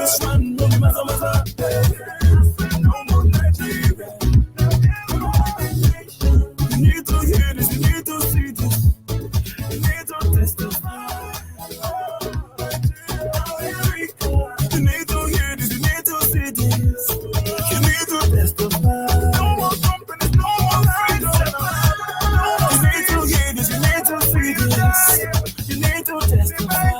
This one no be maza maza. No more Nigeria. You need to hear this, you need to see this, you need to testify. You need to hear this, you need to see this, you need to testify. No more companies, no more freedom. You need to hear this, you need to see this, you need to testify.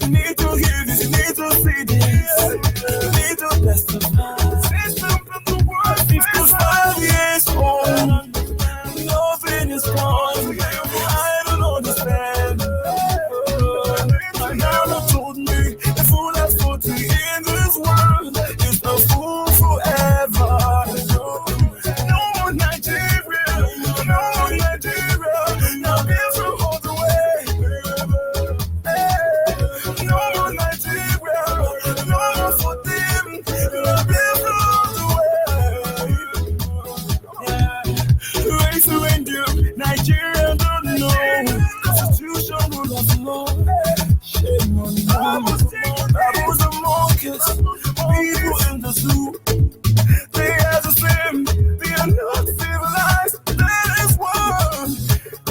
You need to hear this, you need to see this, you need to testify. System from the world, 55 years old, nothing is gone. I don't understand. My mama told me the fool that's 40 in this world is a fool forever. No more Nigeria, no more Nigeria. Now Biafra all the way. No more Nigeria, no more for them. Now Biafra all the way. Race surrender, Nigeria don't know. Constitution rule of law. Shame on you. That was a Marcus. People in the zoo. They are the same. They are not civilized. That is one.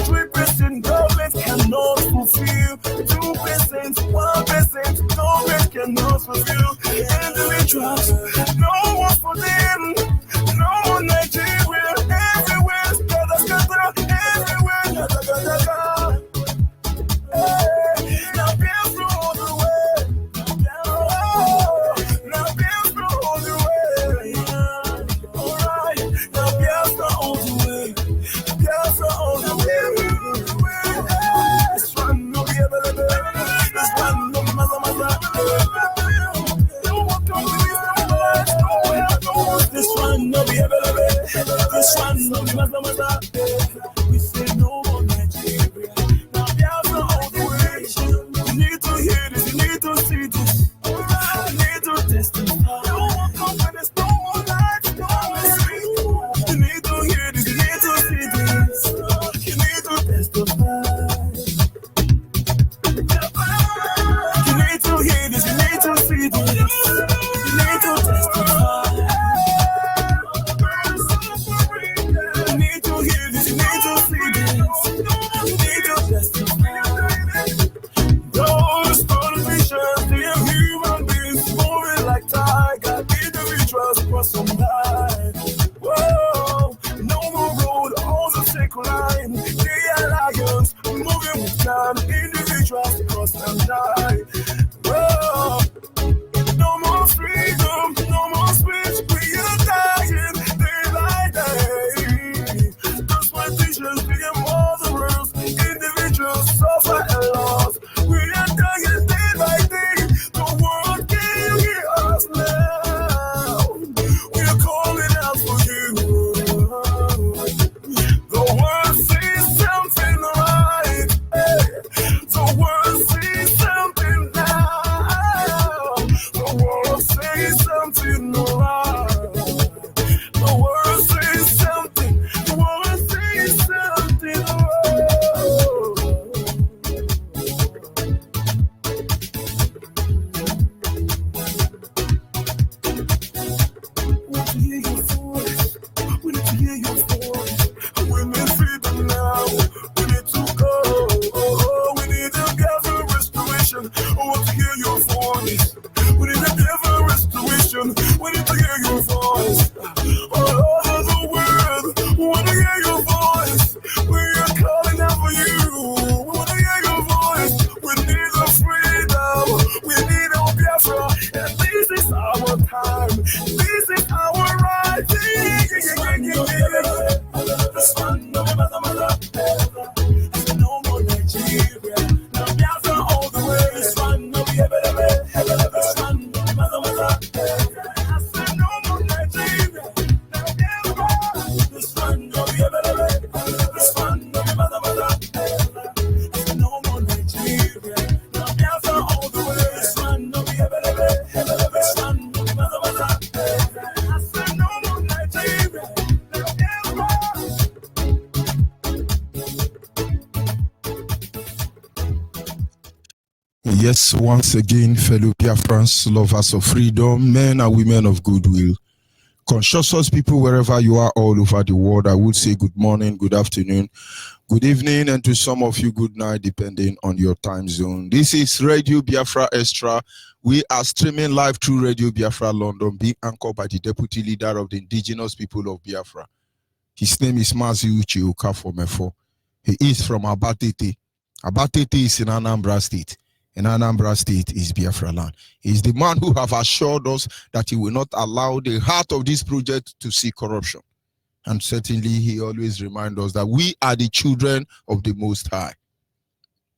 3% government cannot fulfill. 2%, 1% government cannot fulfill. Individuals, no one for them. No more Nigeria. Everywhere, scatter, everywhere, scatter. Now Biafra all the way. Now Biafra all the way. Alright, now Biafra all the way. Biafra all the way. This one no be available. This one no be maza maza. No one come to this. This one no be available. This one no be maza maza. We say no more Nigeria. Now Biafra all the way. You need to hear this, you need to see this, you need to testify. No more confidence, no more life, no more sleep. You need to hear this, you need to see this, you need to testify. You need to hear this, you need to see this, you need to testify. You need to hear this, you need to see this, you need to testify. Those politicians, they are human beings, moving like tiger, individuals cross some line. Whoa, no more road, all the sick line. They are lions, Yes, once again, fellow Biafrans, lovers of freedom, men and women of goodwill, conscious people wherever you are all over the world, I would say good morning, good afternoon, good evening, and to some of you, good night, depending on your time zone. This is Radio Biafra Extra. We are streaming live through Radio Biafra London, being anchored by the Deputy Leader of the Indigenous People of Biafra. His name is Mazi Uche Okafomefo. He is from Abatete. Abatete is in Anambra State. In Anambra State is Biafra land. He is the man who have assured us that he will not allow the heart of this project to see corruption. And certainly he always reminds us that we are the children of the Most High.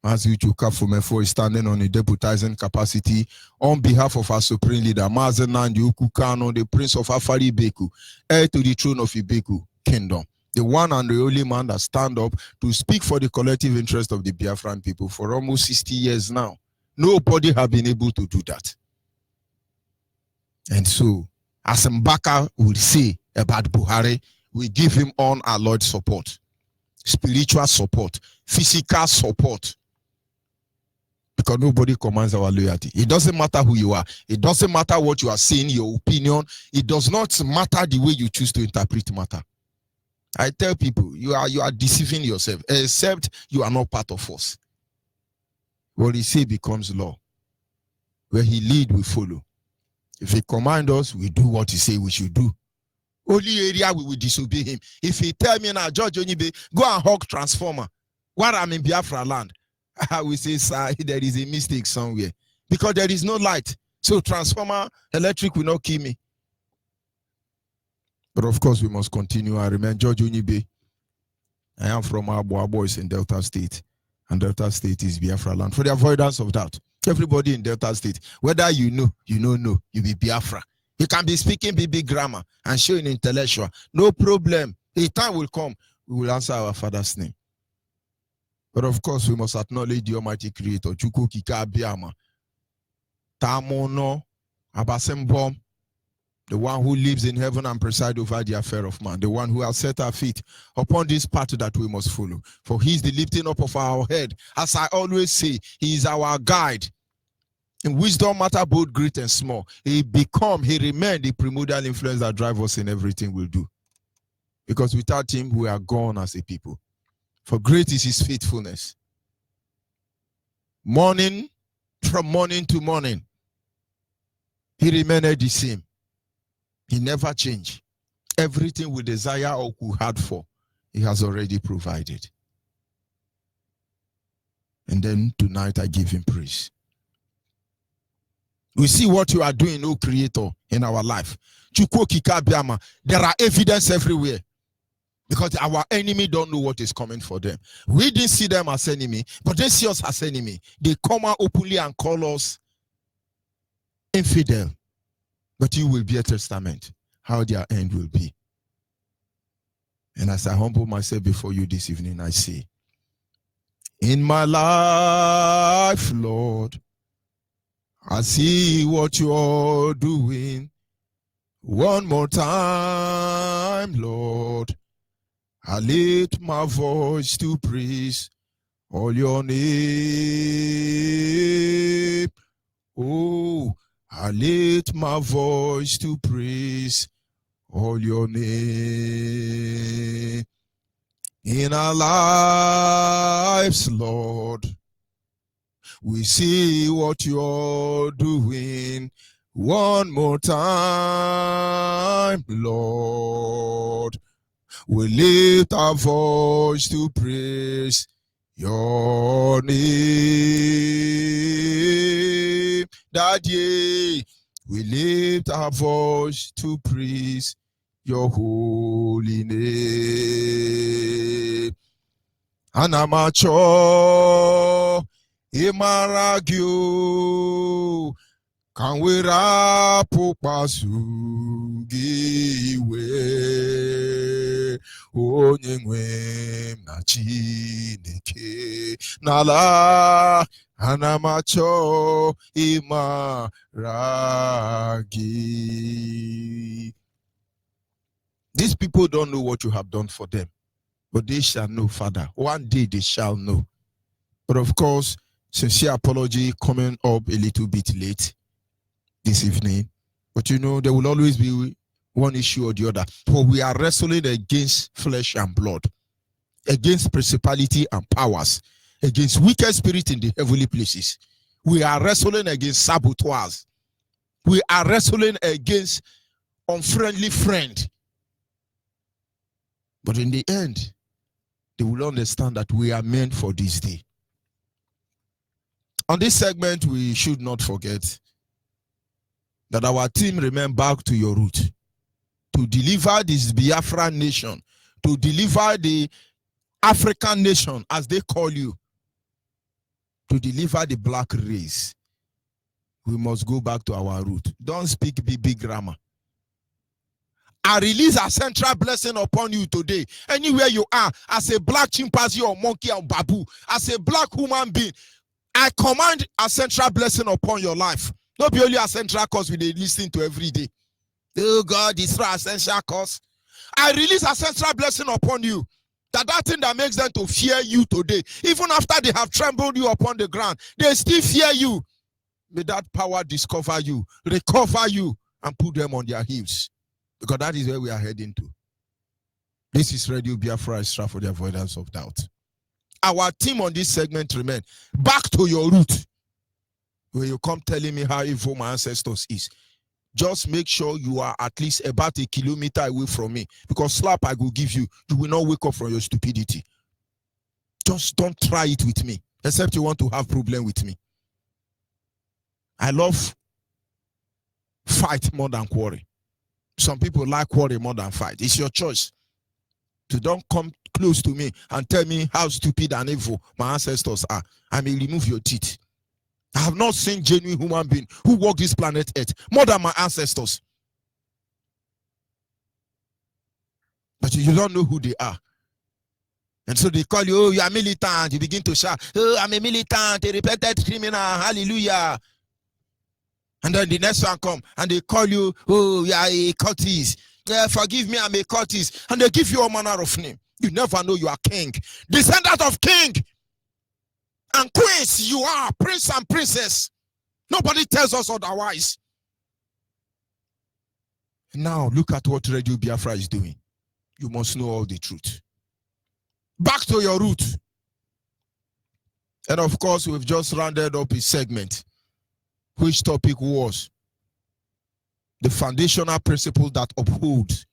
Mazi Uche Okafomefo is standing on a deputizing capacity on behalf of our Supreme Leader, Mazen Nandi Ukukano, the Prince of Afari Ibeku, heir to the throne of Ibeku Kingdom, the one and the only man that stand up to speak for the collective interest of the Biafran people for almost 60 years now. Nobody have been able to do that. And so, as Mbaka would say about Buhari, we give him unalloyed support, spiritual support, physical support, because nobody commands our loyalty. It doesn't matter who you are. It doesn't matter what you are saying, your opinion. It does not matter the way you choose to interpret matter. I tell people, you are deceiving yourself, except you are not part of us. What he say becomes law. Where he lead, we follow. If he command us, we do what he say we should do. Only area we will disobey him. If he tell me now, George Onyibe, go and hug transformer while I'm in Biafra land, I will say, sir, there is a mistake somewhere. Because there is no light. So transformer, electric will not kill me. But of course, we must continue. I remain George Onyibe. I am from Abua Boys in Delta State. And Delta State is Biafra land. For the avoidance of doubt, everybody in Delta State, whether you know, you be Biafra. You can be speaking BB grammar and showing intellectual. No problem. A time will come, we will answer our Father's name. But of course, we must acknowledge the Almighty Creator, Chukwu Kika Abiyama, Tamono, Abasembom, the one who lives in heaven and presides over the affair of man, the one who has set our feet upon this path that we must follow. For he is the lifting up of our head. As I always say, he is our guide. In wisdom matter both great and small. He remained the primordial influence that drives us in everything we do. Because without him, we are gone as a people. For great is his faithfulness. From morning to morning, he remained the same. He never changed. Everything we desire or we had for, he has already provided. And then tonight I give him praise. We see what you are doing, O Creator, in our life. There are evidence everywhere. Because our enemy don't know what is coming for them. We didn't see them as enemy, but they see us as enemy. They come out openly and call us infidel. But you will be a testament how their end will be. And as I humble myself before you this evening, I say, in my life, Lord, I see what you're doing. One more time, Lord, I lift my voice to praise all your name. Oh, I lift my voice to praise all your name. In our lives, Lord, we see what you're doing. One more time, Lord, we lift our voice to praise your name. Daddy, we lift our voice to praise your holy name. Anamacho, Imaragyo, can we rap Pasugiwe? Onyengwe na Chineke nala anamacho imaragi. These people don't know what you have done for them, but they shall know, Father. One day they shall know. But of course, Sincere apology coming up a little bit late this evening. But you know, there will always be one issue or the other. For we are wrestling against flesh and blood, against principality and powers, against wicked spirit in the heavenly places. We are wrestling against saboteurs. We are wrestling against unfriendly friend. But in the end, they will understand that we are meant for this day. On this segment, we should not forget that our team remain back to your root, to deliver this Biafra nation, to deliver the African nation, as they call you, to deliver the black race. We must go back to our root. Don't speak big grammar. I release a central blessing upon you today. Anywhere you are, as a black chimpanzee or monkey or babu, as a black human being, I command a central blessing upon your life. Not be only a central cause we listen to every day. Oh God, it's for essential cause. I release a central blessing upon you. That thing that makes them to fear you today, even after they have trembled you upon the ground, they still fear you. May that power discover you, recover you, and put them on their heels. Because that is where we are heading to. This is Radio Biafra Extra for the avoidance of doubt. Our team on this segment remain back to your root. When you come telling me how evil my ancestors is, just make sure you are at least about a kilometer away from me. Because slap I will give you, you will not wake up from your stupidity. Just don't try it with me, except you want to have problem with me. I love fight more than quarrel. Some people like quarrel more than fight. It's your choice. So don't come close to me and tell me how stupid and evil my ancestors are. I may remove your teeth. I have not seen genuine human being who walk this planet Earth more than my ancestors. But you don't know who they are. And so they call you, oh, you are militant. You begin to shout, oh, I'm a militant, a repentant criminal, hallelujah. And then the next one come and they call you, oh, you are a cultist. Yeah, forgive me, I'm a cultist. And they give you all manner of name. You never know you are king. Descendant of king and queens, you are prince and princess. Nobody tells us otherwise. Now look at what Radio Biafra is doing. You must know all the truth. Back to your root. And of course, we've just rounded up a segment. Which topic was the foundational principle that upholds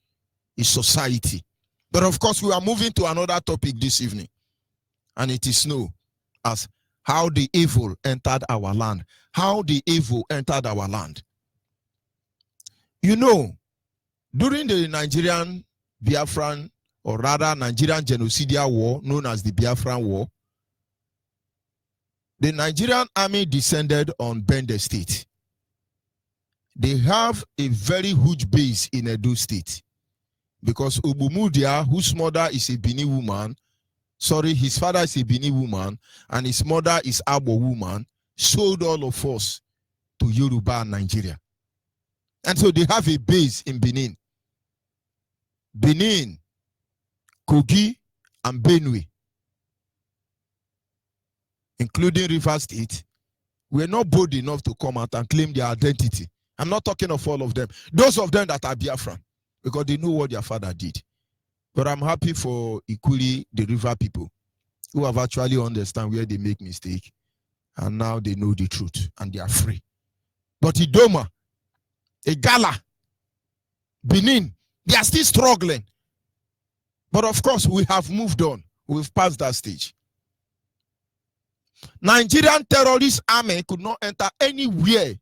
a society. But of course, we are moving to another topic this evening. And it is known as how the evil entered our land. How the evil entered our land. You know, during the Nigerian Biafran, or rather Nigerian genocidal war, known as the Biafran War, the Nigerian army descended on Bende State. They have a very huge base in Edo State because Obumudia, whose mother is a Bini woman, his father is a Bini woman, and his mother is Abo woman, sold all of us to Yoruba and Nigeria. And so they have a base in Benin. Benin, Kogi, and Benue, including River State, were not bold enough to come out and claim their identity. I'm not talking of all of them. Those of them that are Biafran, because they know what their father did. But I'm happy for equally the river people who have actually understand where they make mistake. And now they know the truth and they are free. But Idoma, Igala, Benin, they are still struggling. But of course, we have moved on. We've passed that stage. Nigerian terrorist army could not enter anywhere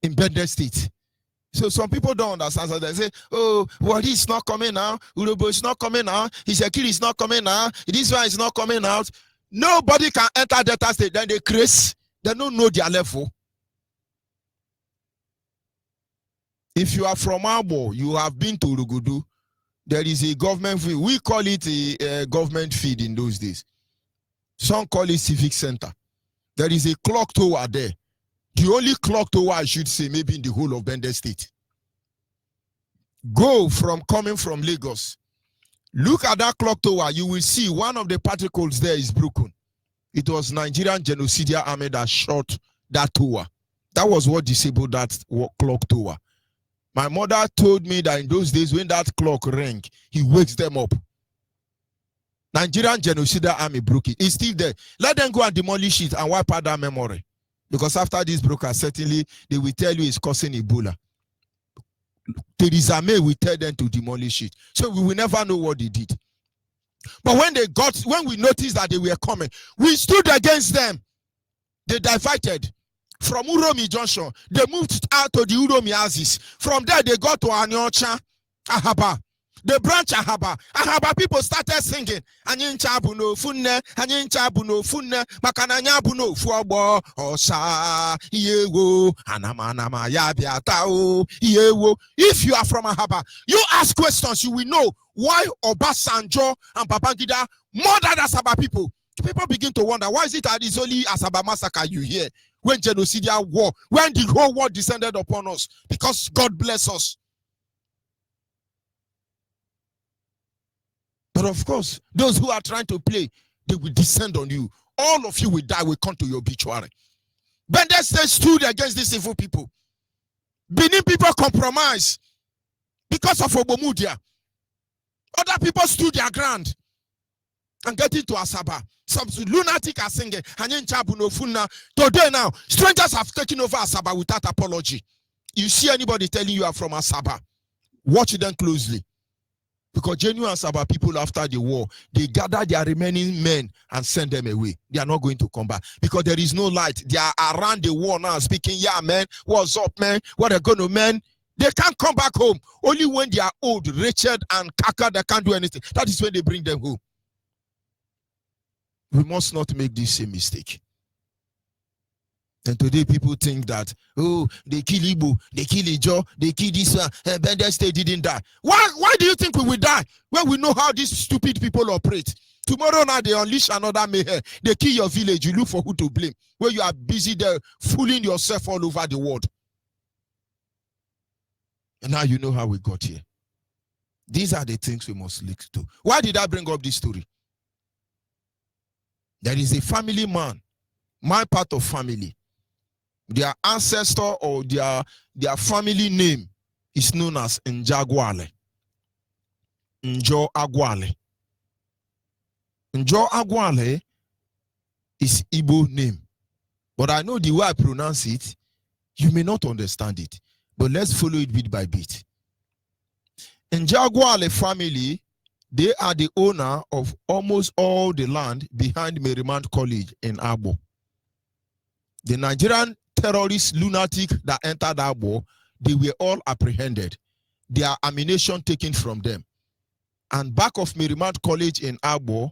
in Bende State. So some people don't understand. So they say, oh, Wadi is not coming now. Urobo is not coming now. Isekiri is not coming now. This one is not coming out. Nobody can enter Delta State. Then they craze. They don't know their level. If you are from Abo, you have been to Urugudu. There is a government feed. We call it a government feed in those days. Some call it civic center. There is a clock tower there. The only clock tower, I should say, maybe in the whole of Bende State. Go from coming from Lagos. Look at that clock tower. You will see one of the particles there is broken. It was Nigerian Genocidal Army that shot that tower. That was what disabled that clock tower. My mother told me that in those days when that clock rang, he wakes them up. Nigerian Genocidal Army broke it. It's still there. Let them go and demolish it and wipe out that memory. Because after this broker, certainly they will tell you it's causing Ebola. Theresa May will tell them to demolish it. So we will never know what they did. But when we noticed that they were coming, we stood against them. They diverted from Uromi Junction. They moved out to the Uromi Axis. From there, they got to Anyocha, Ahaba. The branch Ahaba. Ahaba people started singing. Anyincha buno funne, anyincha buno funne, makananya buno fuobo, osha, yewo, anama yabiatao, yewo. If you are from Ahaba, you ask questions, you will know why Obasanjo and Babangida murdered Asaba people. People begin to wonder, why is it that it's only Asaba massacre you hear when genocidal war, when the whole world descended upon us? Because God bless us. But of course, those who are trying to play, they will descend on you. All of you will die, will come to your obituary. Bender State stood against these evil people. Benin people compromised because of Obomudia. Other people stood their ground and get into Asaba. Some lunatic are singing. Today now, strangers have taken over Asaba without apology. You see anybody telling you are from Asaba, watch them closely. Because genuine Asaba people after the war, they gather their remaining men and send them away. They are not going to come back because there is no light. They are around the war now speaking, yeah, man, what's up, man? What are going to, man? They can't come back home. Only when they are old, wretched, and kaka, they can't do anything. That is when they bring them home. We must not make this same mistake. And today people think that, oh, they kill Igbo, they kill Ijo, they kill this one, and Bender State didn't die. Why do you think we will die when we know how these stupid people operate? Tomorrow now they unleash another mayhem. They kill your village, you look for who to blame. When you are busy there fooling yourself all over the world. And now you know how we got here. These are the things we must look to. Why did I bring up this story? There is a family man, my part of family. Their ancestor or their family name is known as Njagwale. Njo Agwale. Njo Agwale is Igbo name. But I know the way I pronounce it, you may not understand it. But let's follow it bit by bit. Njagwale family, they are the owner of almost all the land behind Merrimount College in Abo. The Nigerian terrorist lunatic that entered Abo, they were all apprehended. Their ammunition taken from them. And back of Merrimount College in Abo,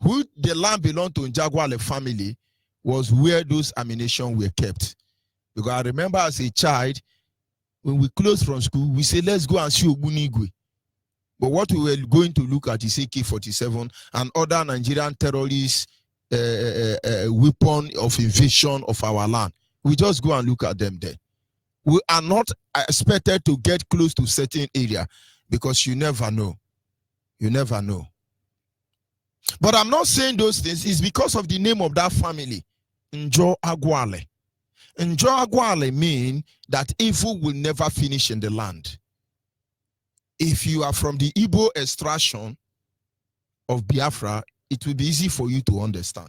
who the land belonged to Njagwale family, was where those ammunition were kept. Because I remember as a child, when we closed from school, we say, let's go and see Ogbunigwe. But what we were going to look at is AK-47 and other Nigerian terrorist weapon of invasion of our land. We just go and look at them there. We are not expected to get close to certain area because you never know. You never know. But I'm not saying those things. It's because of the name of that family, Njo Agwale. Njo Agwale mean that evil will never finish in the land. If you are from the Igbo extraction of Biafra, it will be easy for you to understand.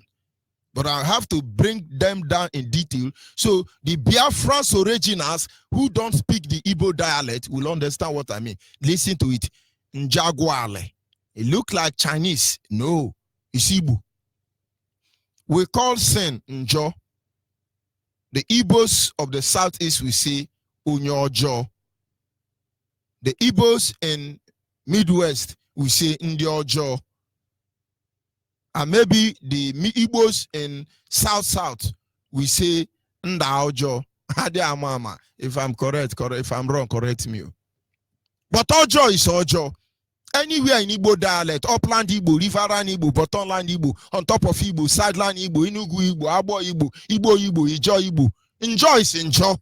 But I have to bring them down in detail so the Biafrans originals who don't speak the Igbo dialect will understand what I mean. Listen to it. Njagwale. It look like Chinese. No, it's Igbo. We call sin Njo. The Igbos of the southeast we say Unyojo. The Igbos in Midwest we say Ndiojo. And maybe the Igbos in South we say Ndaojo. If I'm correct. If I'm wrong, correct me. But Ojo is Ojo. Anywhere in Igbo dialect, upland Igbo, riverine Igbo, bottomland Igbo, on top of Igbo, sideline Igbo, Inugu Igbo, Abo Igbo, Igbo, Ijo Igbo. Enjoy is enjoy.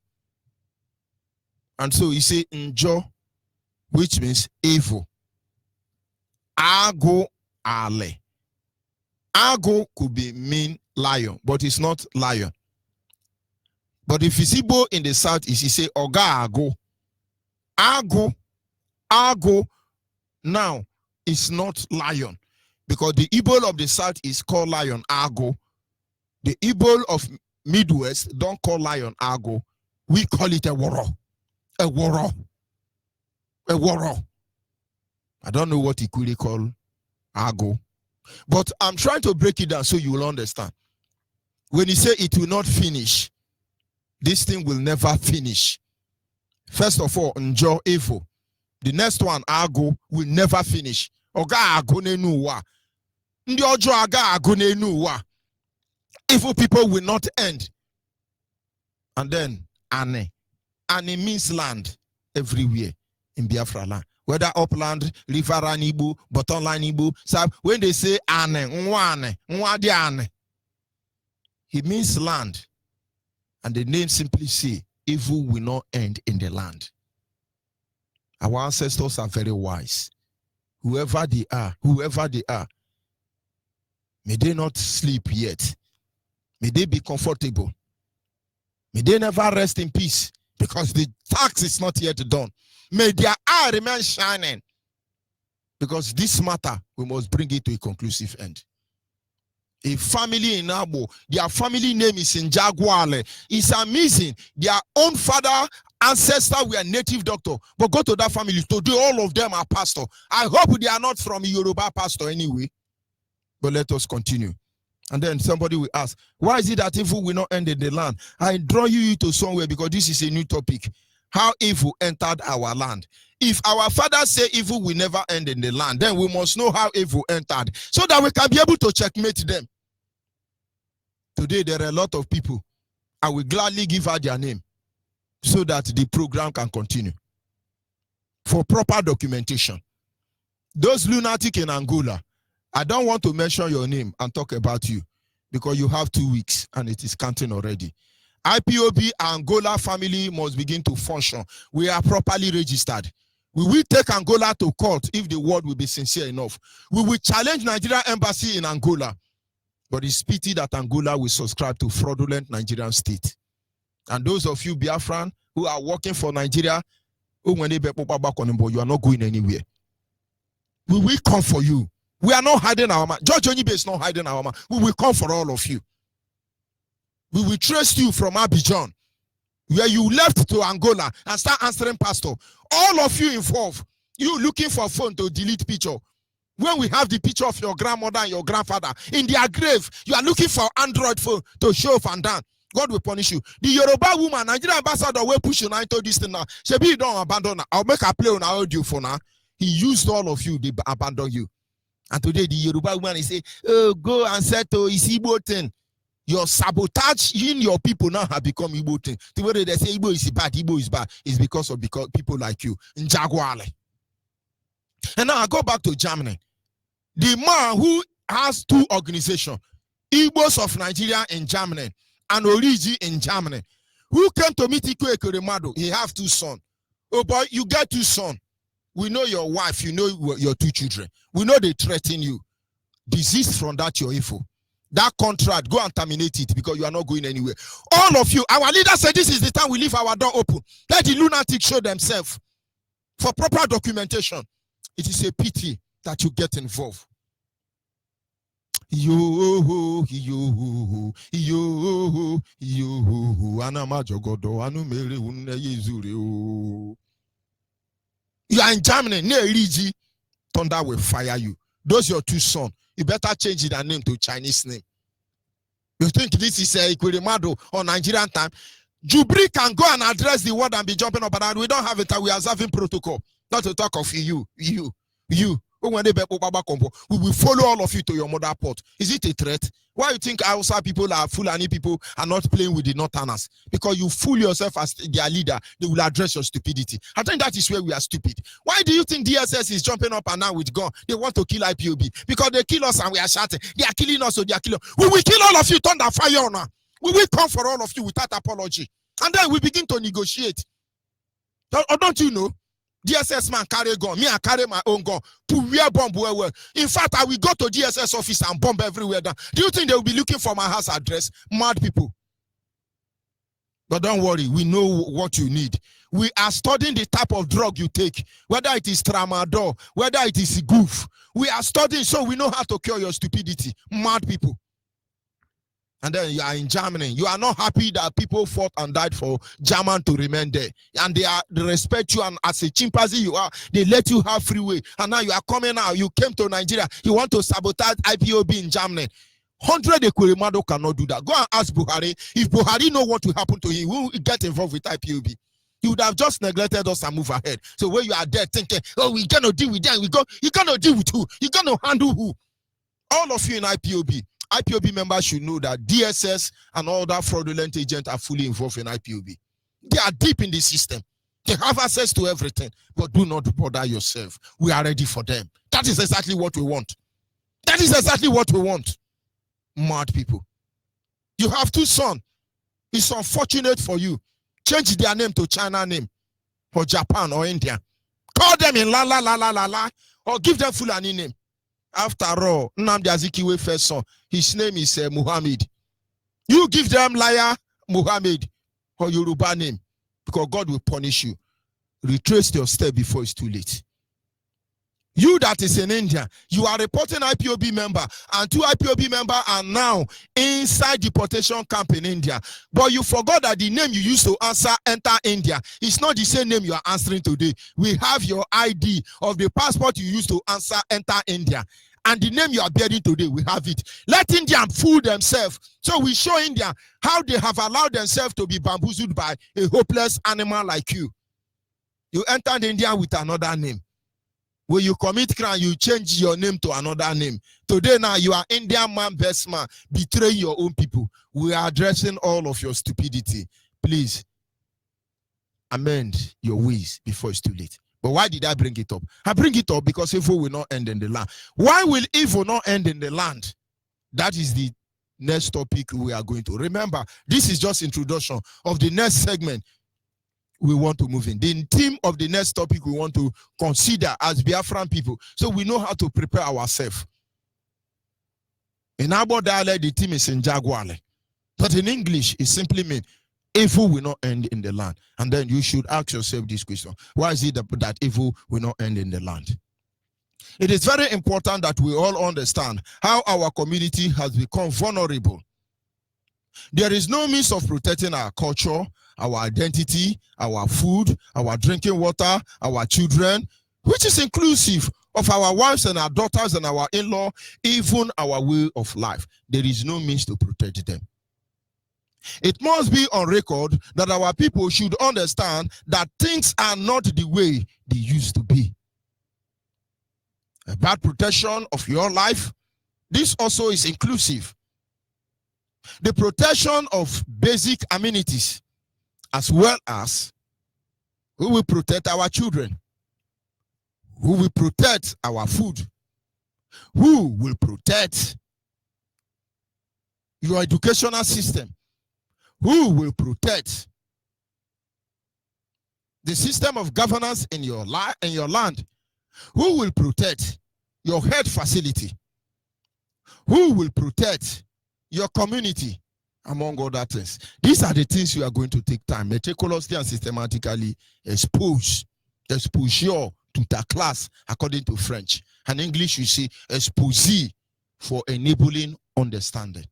And so he say enjoy, which means evil. Ago ale. Ago could be mean lion, but it's not lion. But if you see Igbo in the south, is he say Oga Ago. Ago now is not lion. Because the Igbo of the south is called lion, Ago. The Igbo of Midwest don't call lion Ago. We call it a woro. A woro. A woro. I don't know what he could call Ago. But I'm trying to break it down so you will understand. When he say it will not finish, this thing will never finish. First of all, Njo Evo. The next one, Ago, will never finish. Oga Ago nenuwa. Ndi ojo aga Ago nenuwa. Evil people will not end. And then, Ane. Ane means land everywhere in Biafra land. Whether upland, riverine Igbo, bottomline Igbo. So when they say Ane, Nwadi Ane, it means land. And the name simply say, evil will not end in the land. Our ancestors are very wise. Whoever they are, may they not sleep yet. May they be comfortable. May they never rest in peace because the tax is not yet done. May their eye remain shining because this matter, we must bring it to a conclusive end. A family in Abo, their family name is in Jaguale. It's amazing. Their own father, ancestor were native doctor. But go to that family. Today, all of them are pastor. I hope they are not from Yoruba pastor anyway. But let us continue. And then somebody will ask, why is it that evil will not end in the land? I draw you to somewhere because this is a new topic. How evil entered our land. If our fathers say evil will never end in the land, then we must know how evil entered so that we can be able to checkmate them. Today, there are a lot of people. I will gladly give out their name so that the program can continue. For proper documentation. Those lunatic in Angola, I don't want to mention your name and talk about you because you have 2 weeks and it is counting already. IPOB Angola family must begin to function. We are properly registered. We will take Angola to court if the word will be sincere enough. We will challenge Nigeria embassy in Angola. But it's pity that Angola will subscribe to fraudulent Nigerian state. And those of you Biafran who are working for Nigeria, you are not going anywhere. We will come for you. We are not hiding our man. George Onyibe is not hiding our man. We will come for all of you. We will trace you from Abidjan, where you left to Angola and start answering pastor. All of you involved. You looking for a phone to delete picture. When we have the picture of your grandmother and your grandfather in their grave, you are looking for Android phone to show up and down. God will punish you. The Yoruba woman, Nigerian ambassador, will push you now into this thing now. Shebi, don't abandon her. I'll make a play on our audio for now. He used all of you, they abandon you. And today the Yoruba woman is saying, oh, go and settle is Igbo thing. Your sabotage in your people now have become Igbo thing. The way they say Igbo is bad, is because people like you. Njagwale. And now I go back to Germany. The man who has 2 organizations, Igbos of Nigeria in Germany and Origi in Germany, who came to meet Iko Ekeremadu, he have 2 sons. Oh boy, you get 2 sons. We know your wife, you know your 2 children. We know they threaten you. Desist from that, your evil. That contract, go and terminate it because you are not going anywhere. All of you, our leader said this is the time we leave our door open. Let the lunatics show themselves for proper documentation. It is a pity that you get involved. You are in Germany, near Rigi, thunder will fire you. Those your 2 sons. You better change their name to Chinese name. You think this is a Ikwerimado or Nigerian time? Jubri can go and address the word and be jumping up and down. We don't have it. We are serving protocol. Not to talk of you. We will follow all of you to your mother port. Is it a threat? Why you think Hausa people are Fulani people are not playing with the Northerners? Because you fool yourself as their leader, they will address your stupidity. I think that is where we are stupid. Why do you think DSS is jumping up and down with gun? They want to kill IPOB. Because they kill us and we are shouting. They are killing us, so they are killing us. We will kill all of you, thunder fire on. We will come for all of you without apology. And then we begin to negotiate. Or don't you know? DSS man carry gun. Me, I carry my own gun. To wear bomb well. In fact, I will go to DSS office and bomb everywhere. Do you think they will be looking for my house address? Mad people. But don't worry, we know what you need. We are studying the type of drug you take, whether it is tramadol, whether it is goof. We are studying so we know how to cure your stupidity. Mad people. And then you are in Germany. You are not happy that people fought and died for German to remain there. And they respect you, and as a chimpanzee you are, they let you have free will. And now you are coming out. You came to Nigeria. You want to sabotage IPOB in Germany. 100 Ekweremadu cannot do that. Go and ask Buhari. If Buhari know what will happen to him, he will get involved with IPOB. He would have just neglected us and move ahead. So when you are there thinking, oh, we're going to deal with them, you're going to deal with who? You're going to handle who? All of you in IPOB. IPOB members should know that DSS and all that fraudulent agents are fully involved in IPOB. They are deep in the system. They have access to everything. But do not bother yourself. We are ready for them. That is exactly what we want. That is exactly what we want. Mad people. You have two sons. It's unfortunate for you. Change their name to China name, or Japan, or India. Call them in la la la la la la, or give them Fulani name. After all, Nnamdi Azikiwe first son, his name is Muhammad. You give them liar Muhammad or Yoruba name, because God will punish you. Retrace your step before it's too late. You that is in India, you are reporting IPOB member, and two IPOB members are now inside deportation camp in India. But you forgot that the name you used to answer enter India is not the same name you are answering today. We have your ID of the passport you used to answer enter India. And the name you are bearing today, we have it. Let India fool themselves. So we show India how they have allowed themselves to be bamboozled by a hopeless animal like you. You entered India with another name. When you commit crime, you change your name to another name. Today now, you are Indian man, best man, betraying your own people. We are addressing all of your stupidity. Please, amend your ways before it's too late. But why did I bring it up? I bring it up because evil will not end in the land. Why will evil not end in the land? That is the next topic we are going to. Remember, this is just introduction of the next segment we want to move in. The theme of the next topic we want to consider as Biafran people, so we know how to prepare ourselves. In Abo dialect, the theme is in Jaguale. But in English, it simply means evil will not end in the land. And then you should ask yourself this question. Why is it that evil will not end in the land? It is very important that we all understand how our community has become vulnerable. There is no means of protecting our culture, our identity, our food, our drinking water, our children, which is inclusive of our wives and our daughters and our in-law, even our way of life. There is no means to protect them. It must be on record that our people should understand that things are not the way they used to be. About protection of your life, this also is inclusive. The protection of basic amenities, as well as who will protect our children, who will protect our food, who will protect your educational system, who will protect the system of governance in your land, who will protect your health facility, who will protect your community, among other things. These are the things you are going to take time meticulously and systematically expose your to the class according to French. And English you say expose for enabling understanding.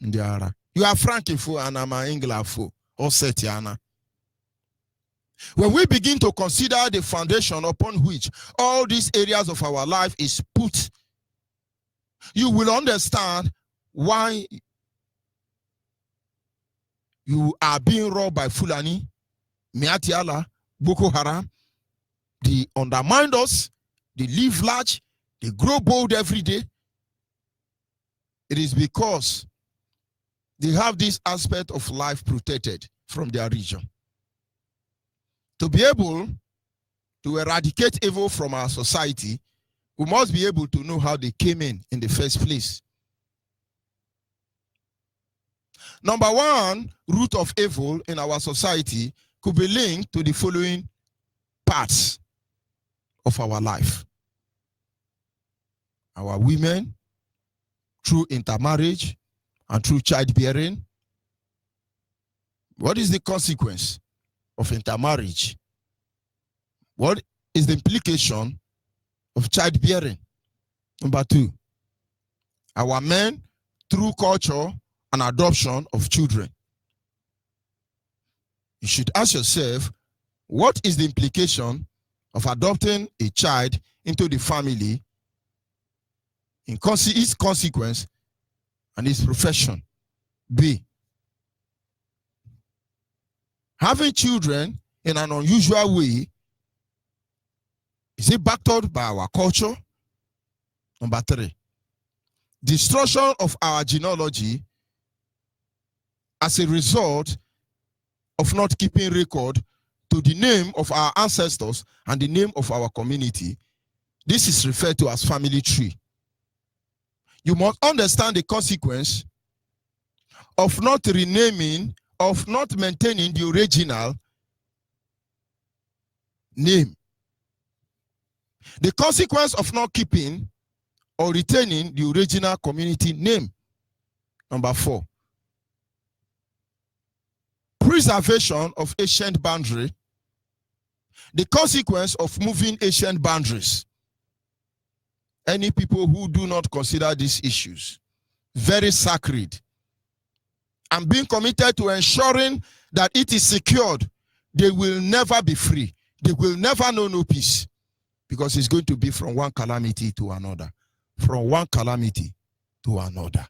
You are Francophone and I'm an Anglophone or Setiana. When we begin to consider the foundation upon which all these areas of our life is put, you will understand why you are being robbed by Fulani, Miatiala, Boko Haram. They undermine us, they live large, they grow bold every day. It is because they have this aspect of life protected from their region. To be able to eradicate evil from our society, we must be able to know how they came in the first place. Number one root of evil in our society could be linked to the following parts of our life. Our women, through intermarriage and through childbearing. What is the consequence of intermarriage? What is the implication of childbearing? Number 2, our men, through culture and adoption of children. You should ask yourself, what is the implication of adopting a child into the family in its consequence and its profession? B, having children in an unusual way, is it backed up by our culture? Number 3, destruction of our genealogy as a result of not keeping record to the name of our ancestors and the name of our community. This is referred to as family tree. You must understand the consequence of not renaming, of not maintaining the original name. The consequence of not keeping or retaining the original community name. Number 4, preservation of ancient boundary. The consequence of moving ancient boundaries. Any people who do not consider these issues very sacred and being committed to ensuring that it is secured, they will never be free. They will never know no peace, because it's going to be from one calamity to another. From one calamity to another.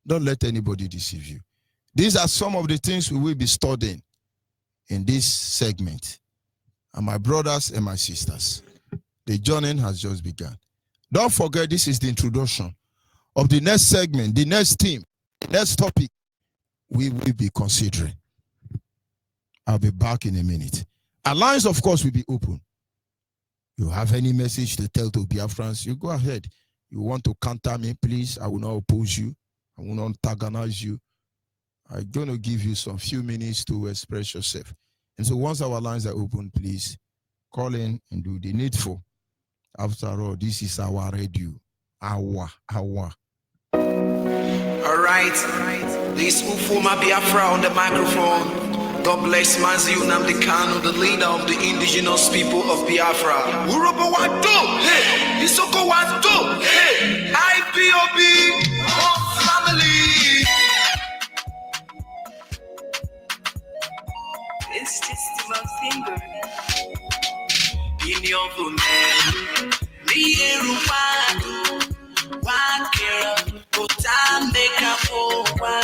Don't let anybody deceive you. These are some of the things we will be studying in this segment. And my brothers and my sisters, the journey has just begun. Don't forget, this is the introduction of the next segment, the next theme, the next topic we will be considering. I'll be back in a minute. Our lines, of course, will be open. You have any message to tell to Biafrans, you go ahead. You want to counter me, please. I will not oppose you. I will not antagonize you. I'm going to give you some few minutes to express yourself. And so once our lines are open, please call in and do the needful. After all, this is our radio. Our. All right. This Ufuma Biafra on the microphone. God bless Mazi Nnamdi Kanu, the leader of the indigenous people of Biafra. Urobo Wado, hey, Isoko Wado, hey, IPOB, family. It's just my finger. In your woman, Lieru Wado, Wakera, Otameka Fowa.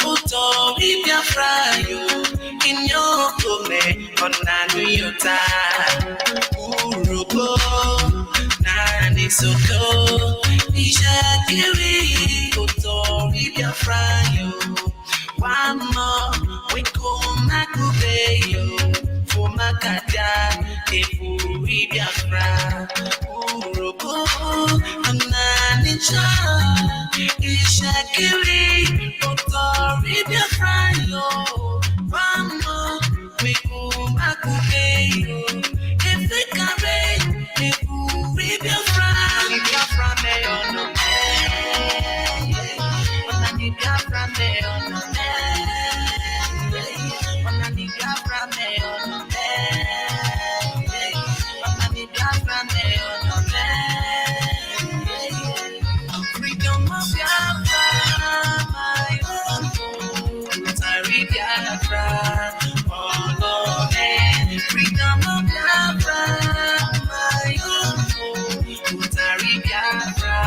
Uto Biafra yo in your come on Nanyota Urugo Nani Soko Ishakiri Uto Biafra yo one more we come Makubeyo for Makata Efu Biafra Urugo Nani Cha Ishakiri Otori Biafra yo Vamo Miku Makubeyo Efekare Miku Biafra Biafra me ono me Onani Biafra me ono me Onani Biafra me ono me Onani Biafra me ono me Freedom of Biafra, my own home. Tari Biafra, oh Lord, freedom of Biafra, my own home. Tari Biafra,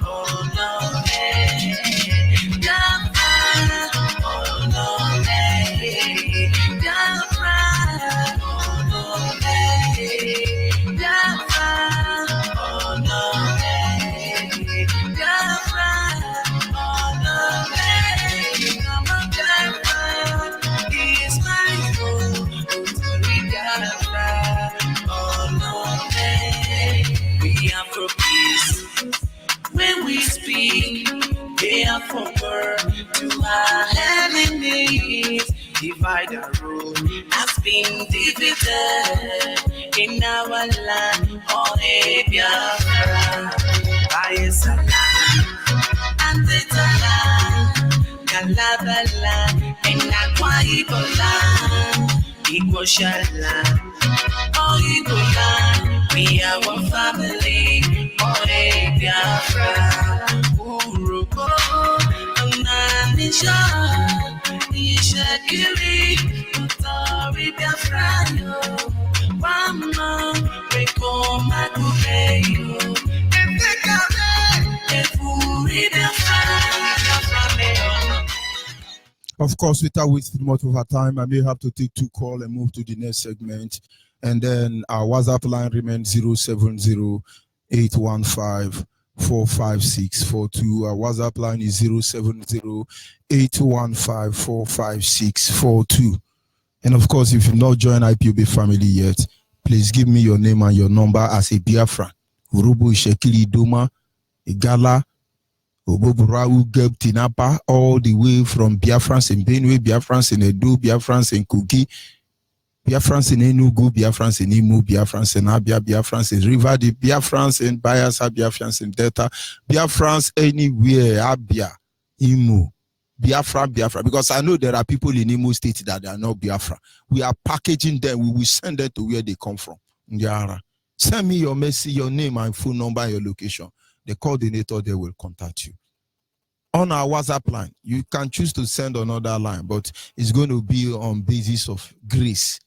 oh Lord, Biafra, oh Lord, Biafra, oh Lord, Biafra, oh Lord. When we speak, they are for birth to our enemies. divide and rule has been divided in our land. Oh, Biafra, and it's a land, Galabala, and Akwa Ibola, Igoshala, oh Ibola, we are one family, oh Biafra, Uruko, Nanisha, Ishakiri, Utori Biafra, Mama, Reko Makubeyo, Of course, without wasting much of our time, I may have to take 2 calls and move to the next segment. And then our WhatsApp line remains 070-815-45642. Our WhatsApp line is 070-815-45642. And of course, if you've not joined IPOB family yet, please give me your name and your number as a Biafra. Urubu Shekili Doma, Igala, Oboburau, Geb, Tinapa, all the way from Biafrans in Benue, Biafrans in Edo, Biafrans in Kogi, Biafrans in Enugu, Biafrans in Imo, Biafrans in Abia, Biafrans in River, the Biafrans in Bayelsa, Biafrans in Delta, Biafrans anywhere, Abia, Imo, Biafra, because I know there are people in Imo State that are not Biafra. We are packaging them, we will send them to where they come from. Ndiara. Send me your message, your name and phone number, your location. The coordinator there will contact you. On our WhatsApp line, you can choose to send another line, but it's going to be on basis of grace.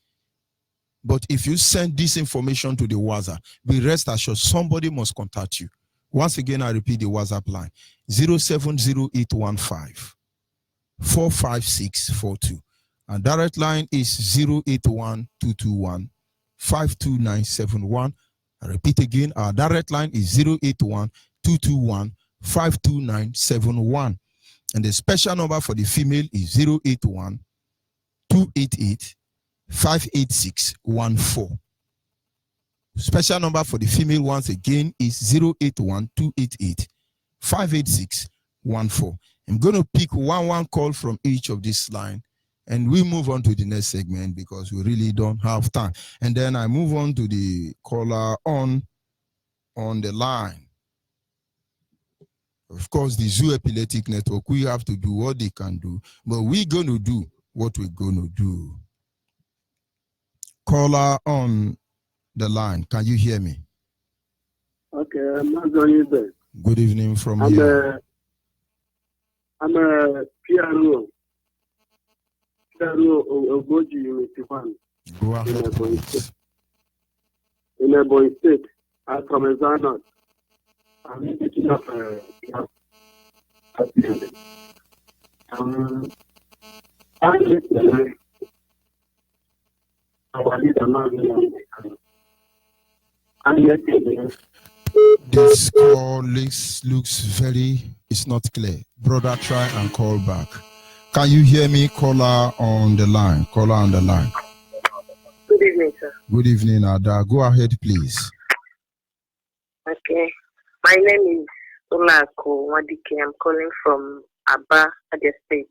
But if you send this information to the WhatsApp, be rest assured somebody must contact you. Once again, I repeat the WhatsApp line, 070-815-45642. And direct line is 081-221-52971. I repeat again, our direct line is 081-221-52971. And the special number for the female is 081-288-58614. Special number for the female once again is 081-288-58614. I'm going to pick one call from each of this line, and we move on to the next segment because we really don't have time. And then I move on to the caller on the line. Of course, the Zoo Epileptic Network, we have to do what they can do, but we're going to do what we're going to do. Caller on the line. Can you hear me? Okay, I'm Onyibe. Good evening from here. I'm a PRO. PRO Ogoji Unity 1. Go ahead, please. In Ebonyi State. I'm from Ezana. I'm picking up This call looks very, it's not clear. Brother, try and call back. Can you hear me? Caller on the line. Caller on the line. Good evening, sir. Good evening, Ada. Go ahead, please. Okay. My name is Olako Wadike. I'm calling from Aba, Adia State.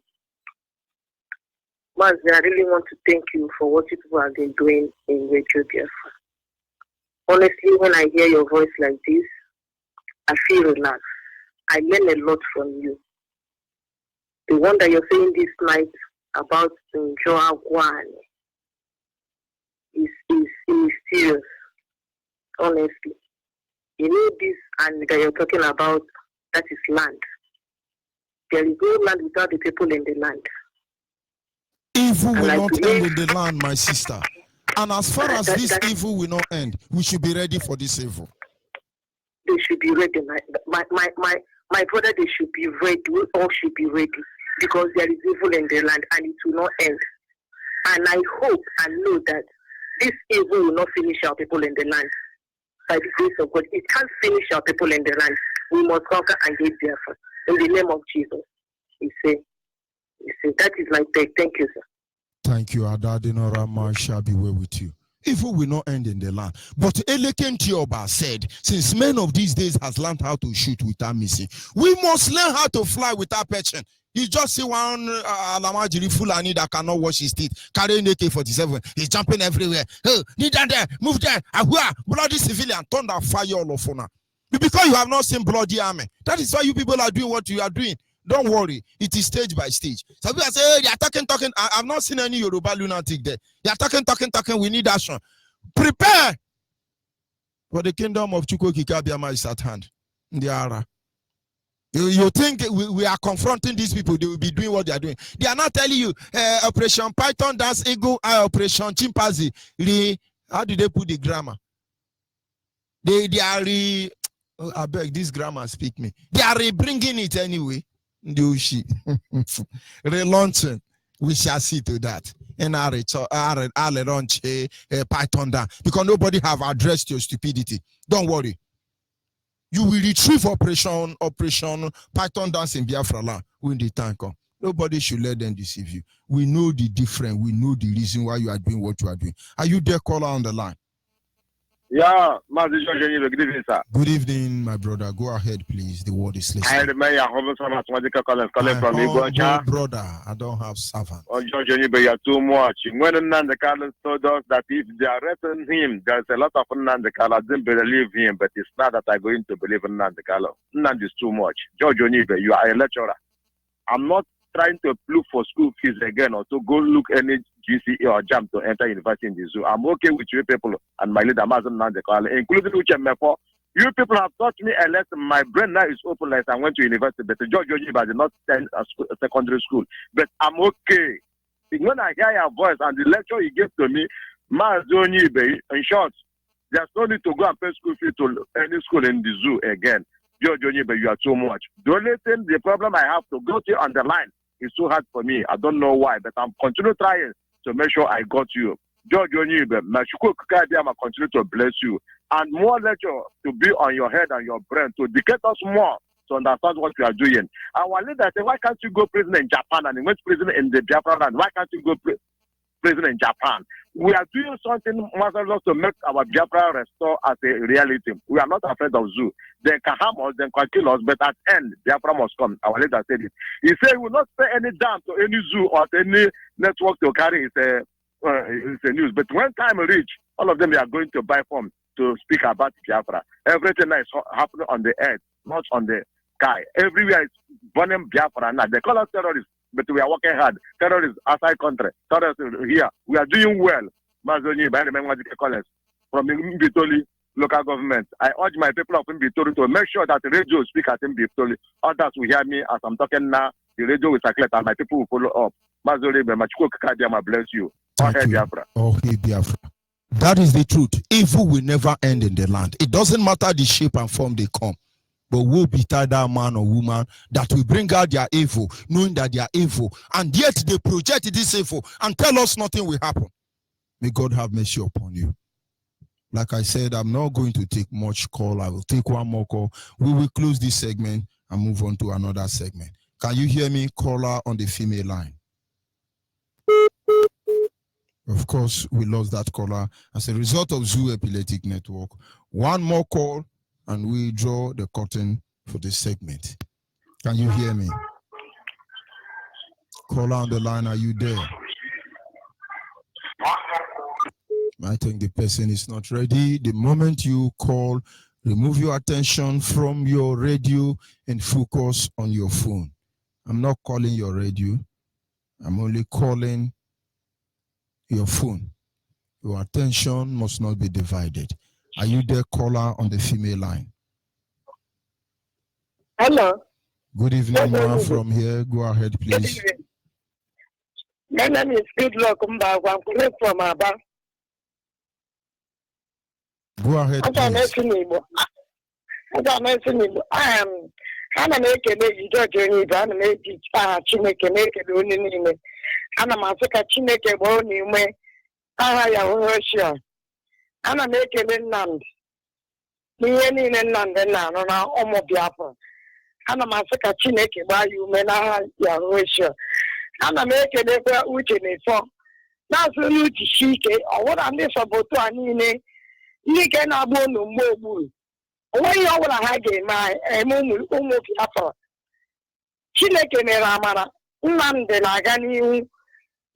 Mazi, I really want to thank you for what you people have been doing in Radio Biafra. Honestly, when I hear your voice like this, I feel relaxed. I learn a lot from you. The one that you're saying this night about Njoa Gwane is mysterious, honestly. You know this, and that you're talking about, that is land. There is no land without the people in the land. Evil will not end in the land, my sister. And as far as this evil will not end, we should be ready for this evil. They should be ready. My brother, they should be ready. We all should be ready. Because there is evil in the land and it will not end. And I hope and know that this evil will not finish our people in the land. By the grace of God, it can't finish our people in the land. We must conquer and get there first. In the name of Jesus. You say, that is my take. Thank you, sir. Thank you, Ada Dinorama. Shall be well with you. evil will not end in the land. But Eleken Tioba said, since men of these days has learned how to shoot without missing, we must learn how to fly without perching. You just see one Alamajiri Fulani that cannot wash his teeth, carrying AK-47. He's jumping everywhere. Oh, need that there, move there. Ahua, bloody civilian, thunder, fire all of honor. Because you have not seen bloody army. That is why you people are doing what you are doing. Don't worry, it is stage by stage. Some people say, hey, they are talking. I've not seen any Yoruba lunatic there. They are talking. We need action. Prepare. For the kingdom of Chukwukikabiama is at hand. Ndiara. You think we are confronting these people, they will be doing what they are doing. They are not telling you, Operation Python, that's Eagle, Operation Chimpanzee. How do they put the grammar? They are I beg, this grammar speak me. They are bringing it anyway. Relaunching. We shall see to that. And I'll launch a Python down. Because nobody have addressed your stupidity. Don't worry. You will retrieve Operation Python dance in Biafra land when the time comes. Nobody should let them deceive you. We know the difference. We know the reason why you are doing what you are doing. Are you there, caller on the line? Yeah, good evening, sir. Good evening, my brother. Go ahead, please. The word is listening. I remember your humble servant, calling from Igbo. Brother, I don't have servant. Oh, George Onyibe, you are too much. When Nande Carlos told us that if they arrested him, there's a lot of Nande Carlos. I didn't believe him, but it's not that I'm going to believe in Nande Carlos. Nande is too much. George Onyibe, you are a lecturer. I'm not trying to look for school fees again or to go look any GCE or JAM to enter university in the zoo. I'm okay with you people and my leader, Mazam Nandekala, including Uchemefo. You people have taught me a lesson. My brain now is open like I went to university, but George Onyibe did not attend a secondary school. But I'm okay. When I hear your voice and the lecture you gave to me, Mazam Onyibe, in short, there's no need to go and pay school fee to any school in the zoo again. George Onyibe, you are too much. The only thing, the problem I have to go to on the line is so hard for me. I don't know why, but I'm continue trying to make sure I got you. George Onyibe, I'ma continue to bless you. And more lecture to be on your head and your brain to educate us more to understand what you are doing. Our leader said, why can't you go prison in Japan? And he went prison in the Biafra land. Why can't you go prison in Japan? We are doing something marvelous to make our Biafra restore as a reality. We are not afraid of zoo. They can harm us, they can kill us, but at the end, Biafra must come. Our leader said it. He said he will not pay any dam to any zoo or to any network to carry his news. But when time reach, all of them are going to buy form to speak about Biafra. Everything that is happening on the earth, not on the sky. Everywhere is burning Biafra now. They call us terrorists, but we are working hard. Terrorists outside country. Terrorists here. We are doing well. Mazoni, by the remember the callers from Mbitoli local government. I urge my people of Mbitoli to make sure that the radio speak at Mbitoli. Others will hear me as I'm talking now. The radio will circulate and my people will follow up. Mazoni, Machuko Kadiama, bless you. Thank you. Biafra. Oh, hey, Biafra. That is the truth. Evil will never end in the land. It doesn't matter the shape and form they come. But woe betide that man or woman that will bring out their evil, knowing that they are evil, and yet they project this evil and tell us nothing will happen. May God have mercy upon you. Like I said, I'm not going to take much call. I will take one more call. We will close this segment and move on to another segment. Can you hear me? Caller on the female line. Of course, we lost that caller as a result of Zoo Epileptic Network. One more call, and we draw the curtain for this segment. Can you hear me? Caller on the line, are you there? I think the person is not ready. The moment you call, remove your attention from your radio and focus on your phone. I'm not calling your radio. I'm only calling your phone. Your attention must not be divided. Are you there, caller on the female line? Hello. Good evening, ma, from here. Go ahead, please. My name is Good Luck Mbagwa. I'm calling from Aba. Go ahead, please. Ana m ekele George Onyibe, ana m eji aha Chineke na-ekele onye niile. Ana m asị ka Chineke gbaa n'ime aha ya Hoshia. Ana m ekele Nnamdi n'ihe niile Nnamdi na-arụ na ụmụ Biafra. Ana m asị ka Chineke gbaa ya ume n'aha ya Hoshia. Ana m ekelekwa Uche Nefo na-asụ n'uche ike ọwụra ndị sọbotu a niile ndị ike na-agba unu mgbe ogburu onweghị ihe ọbụla ha ga-eme ụmụ Biafra. Chineke mere amara, Nnamdị na-aga n'ihu,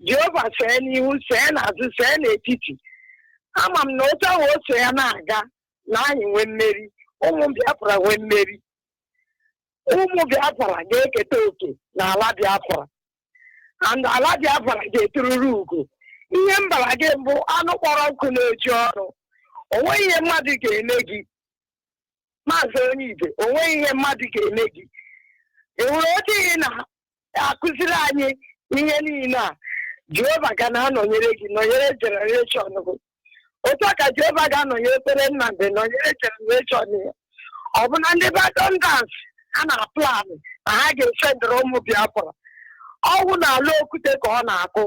Jehova see n'ihu, see n'azụ, see n'etiti. Ama m na otu ahụ o so ya na-aga na anyị nwee mmeri, ụmụ Biafra nwee mmeri. Ụmụ Biafra ga-eketa oke n'ala Biafra, and ala Biafra ga-etururu ugo. Ihe mbara gị mbụ anụ kpọrọ nkụ na-eji ọrụ. Onweghị ihe mmadụ ga-eme gị, Maazị Onyibe, onweghị ihe mmadụ ga-eme gị. Enwere otu ihe na-akụziri anyị ihe niile a. Jehova ga na-anọnyere gị, nọnyere generation gị. Otu a ka Jehova ga-anọnyere Nnamdị, nọnyere generation ya. Ọ bụ na ndị Badondans a na-aplan na ha ga-esendịrị ụmụ Biafra. Ọgwụ na-alụ okwute ka ọ na-akụ.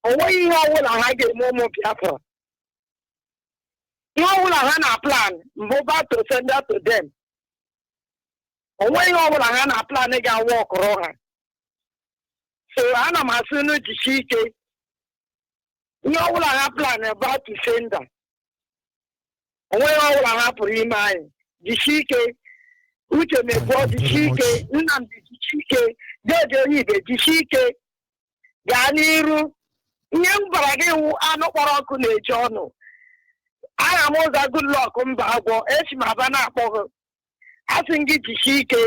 Onweghị ihe ọbụla ha ga-eme ụmụ Biafra. Ihe ọbụla ha na-aplan mbụ bato senda to dem. Onweghị ihe ọbụla ha na-aplan ga-awa ọkụrụ ha. So ana m asị unu jisie ike. Ihe ọbụla ha plan bato senda. Onweghị ihe ọbụla ha pụrụ ime anyị. Jisie ike. Uche Mebụọ jisie ike. Nnamdị jisie ike. Deji Onyibe jisie ike. Gaa n'iru. Ihe m gwara gị wụ anụ kpọrọ ọkụ na-eji ọnụ. Ana m ụzọ Goodluck mba agwọ, esi m aba na-akpọ gị. Asị m gị jisie ike,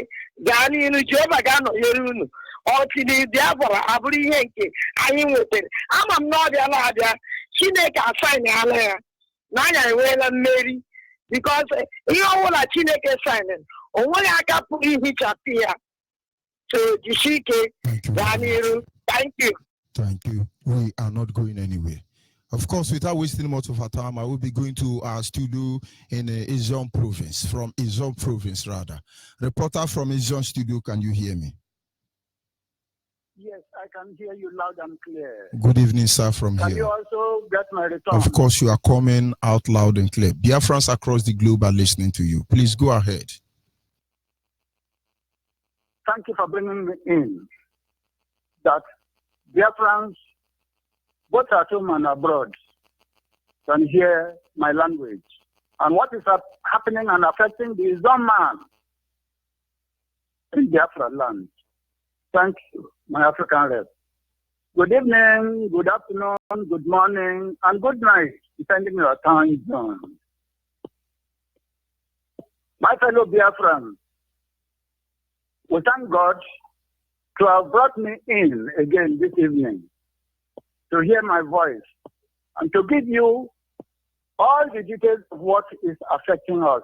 gaa n'iru, Jehova ga-anọnyere unu. Ọtịrị Biafra abụrụ ihe nke anyị nwetara. Ama m na ọ bịala abịa, Chineke asaịnala ya na anyị enweela mmeri, bikos ihe ọbụla Chineke saịnịrị, o nweghị aka pụrụ ihichapụ ya. So jisie ike, gaa n'iru. Thank you. Thank you. We are not going anywhere. Of course, without wasting much of our time, I will be going to our studio in Ijon province, from Ijon province, rather. Reporter from Ijon studio, can you hear me? Yes, I can hear you loud and clear. Good evening, sir, from here. Can you also get my return? Of course, you are coming out loud and clear. Biafrans across the globe are listening to you. Please go ahead. Thank you for bringing me in. That Biafrans, both at home and abroad, can hear my language and what is happening and affecting the Ijon man in Biafra land. Thank you, my African rep. Good evening, good afternoon, good morning, and good night, depending on your time zone. My fellow Biafrans, we thank God to have brought me in again this evening to hear my voice and to give you all the details of what is affecting us.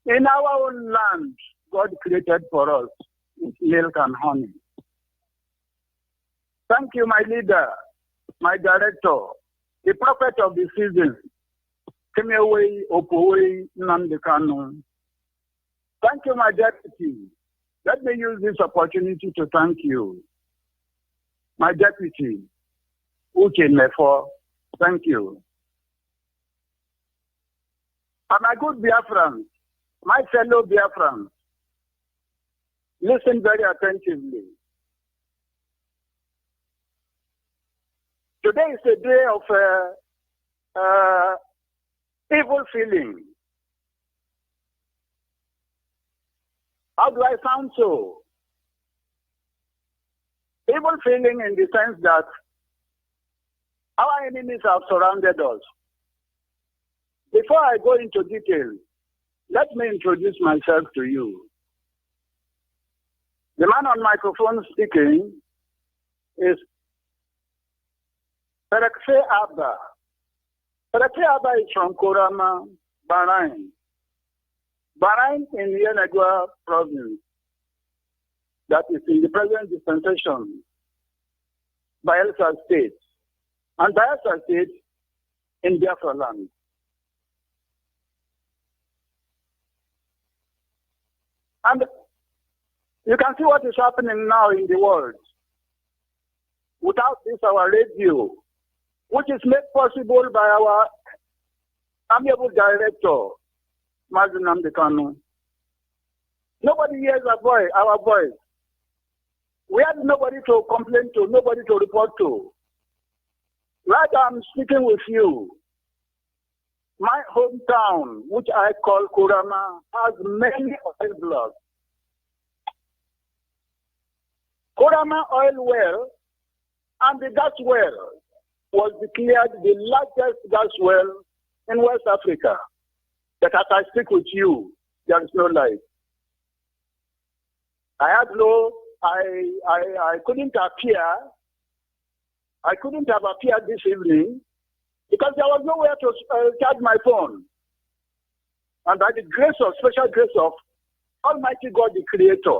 In our own land, God created for us with milk and honey. Thank you, my leader, my director, the prophet of the season, Kemewe Opowe Nnamdi. Thank you, my deputy. Let me use this opportunity to thank you. My deputy, Uche Mefo, thank you. And my good Biafrans, my fellow Biafrans, listen very attentively. Today is a day of evil feeling. How do I sound so? Evil feeling in the sense that our enemies have surrounded us. Before I go into detail, let me introduce myself to you. The man on microphone speaking is Perekse Abba. Perekse Abba is from Korama, Bahrain. Bahrain in Yenagua province, that is in the present dispensation, Biafra state, and Biafra state in Biafra land. And you can see what is happening now in the world. Without this, our radio, which is made possible by our amiable director, Mazinam Dekano. Nobody hears our voice. We have nobody to complain to, nobody to report to. Right, I'm speaking with you. My hometown, which I call Kurama, has many oil blocks. Kurama oil well and the gas well was declared the largest gas well in West Africa. But as I speak with you, there is no light. I couldn't appear. I couldn't have appeared this evening because there was nowhere to charge my phone. And by the special grace of Almighty God, the Creator,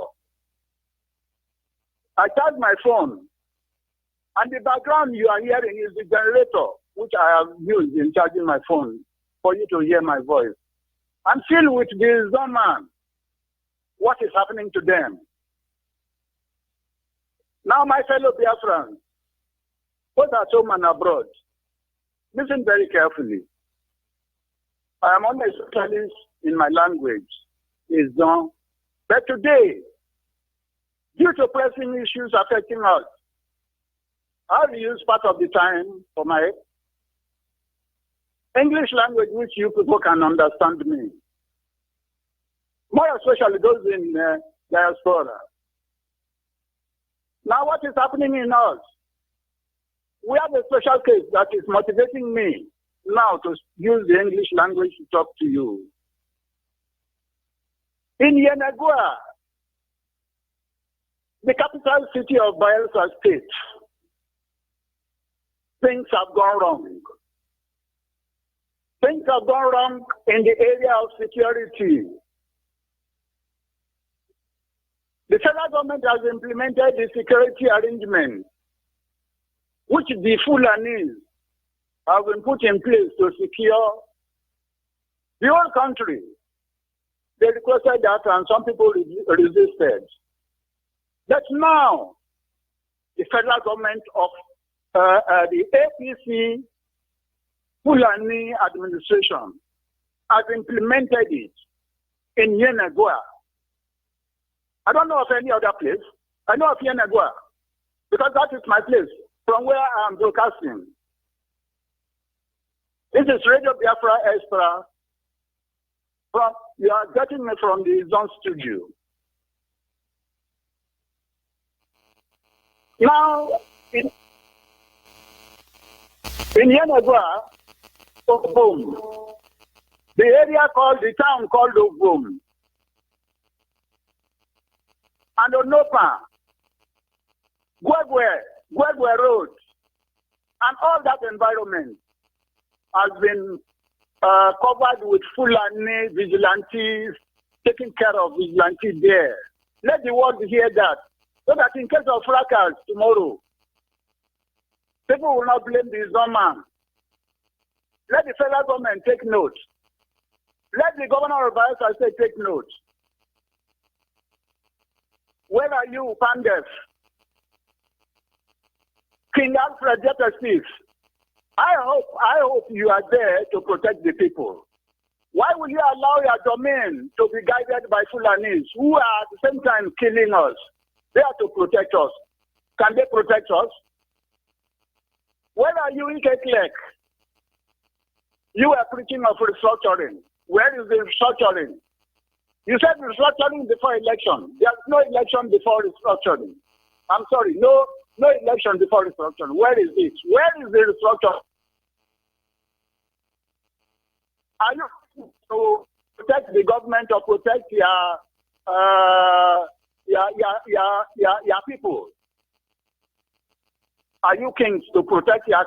I charged my phone. And the background you are hearing is the generator, which I have used in charging my phone for you to hear my voice. I'm filled with this man. What is happening to them? Now, my fellow Biafrans, both at home and abroad, listen very carefully. I am only a specialist in my language, is done. But today, due to pressing issues affecting us, I'll use part of the time for my English language, which you people can understand me. More especially those in diaspora. Now, what is happening in us? We have a special case that is motivating me now to use the English language to talk to you. In Yenagoa, the capital city of Biafra State, things have gone wrong. Things have gone wrong in the area of security. The federal government has implemented the security arrangement, which the Fulanis have been put in place to secure the whole country. They requested that and some people resisted. But now, the federal government of the APC Fulani administration has implemented it in Yenagoa. I don't know of any other place. I know of Yenagoa because that is my place from where I am broadcasting. This is Radio Biafra Extra. You are getting me from the Zone studio. Now, in Yenagoa, Ogbom, the town called Ogbom, and Onopa, Gwegwe Road, and all that environment has been covered with Fulani vigilantes, taking care of vigilantes there. Let the world hear that, so that in case of fracas tomorrow, people will not blame the Zoman. Let the federal government take note. Let the governor of Biafra State take note. Where are you, Pandef? King Alfred Justice, I hope you are there to protect the people. Why will you allow your domain to be guided by Fulanis who are at the same time killing us? They are to protect us. Can they protect us? Where are you, Ikeklek? You are preaching of restructuring. Where is the restructuring? You said restructuring before election. There's no election before restructuring. I'm sorry, no election before restructuring. Where is it? Where is the restructuring? Are you to protect the government or protect your people? Are you kings to protect your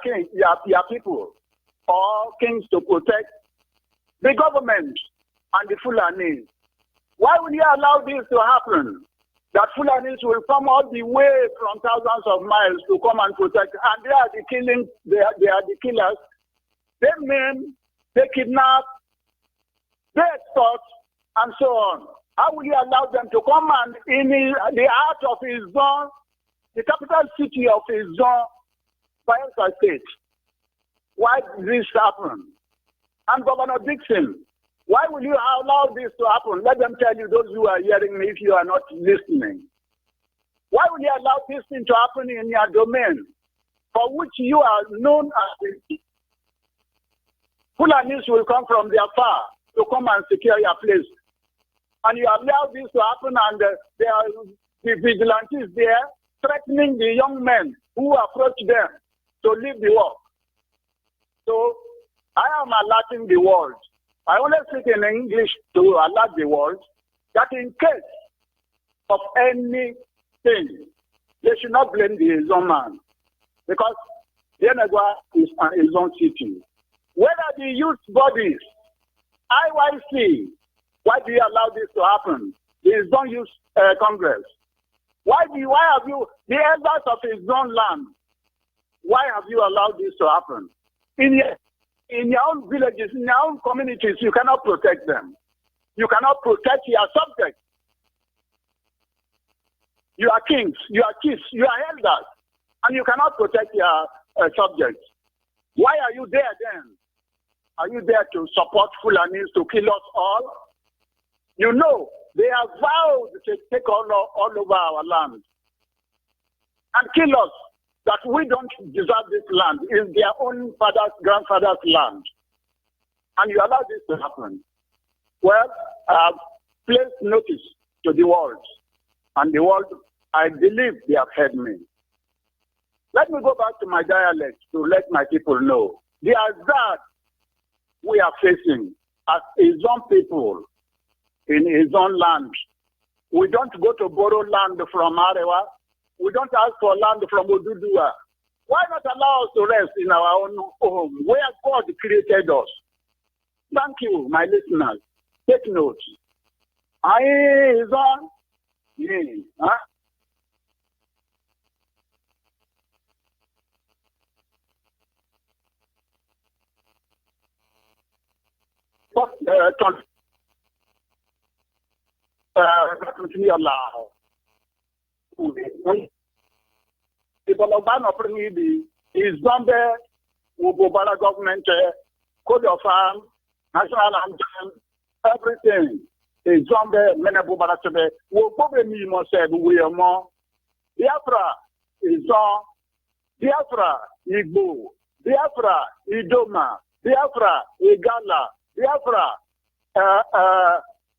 people, or kings to protect the government and the Fulanis? Why will you allow this to happen? That Fulanis will come all the way from thousands of miles to come and protect, and they are the killers. They maim, they kidnap, they extort, and so on. How will you allow them to come and in the heart of his zone, the capital city of his zone, Biafra State? Why did this happen? And Governor Dixon, why will you allow this to happen? Let them tell you, those who are hearing me, if you are not listening. Why will you allow this thing to happen in your domain? for which you are known as the Fulanis will come from their far to come and secure your place. And you allow this to happen, and there are the vigilantes there threatening the young men who approach them to leave the work. So I am alerting the world. I only speak in English to alert the world that in case of anything, they should not blame the Izon man, because Yenagua is an Izon city. Whether the youth bodies, IYC, why do you allow this to happen? The Izon Youth Congress. Why have you, the elders of Izon land, why have you allowed this to happen? In your own villages, in your own communities, you cannot protect them. You cannot protect your subjects. You are kings, you are chiefs, you are elders, and you cannot protect your subjects. Why are you there then? Are you there to support Fulanis to kill us all? You know, they have vowed to take all over our land and kill us, that we don't deserve this land. It's their own father's, grandfather's land. And you allow this to happen. Well, I have placed notice to the world. And the world, I believe they have heard me. Let me go back to my dialect to let my people know. The hazard we are facing as Izon people in Izon land. We don't go to borrow land from Arewa. We don't ask for land from Odudua. Why not allow us to rest in our own home where God created us? Thank you, my listeners. Take note. Izon. Huh? Is Zambia, Ububara government, code of arms, national anthem, everything. Is Zambia, Menabubara Sebe, Wobbe Mimo said, we are more. Biafra is on. Biafra, Igbo. Biafra, Idoma. Biafra, Igala. Biafra,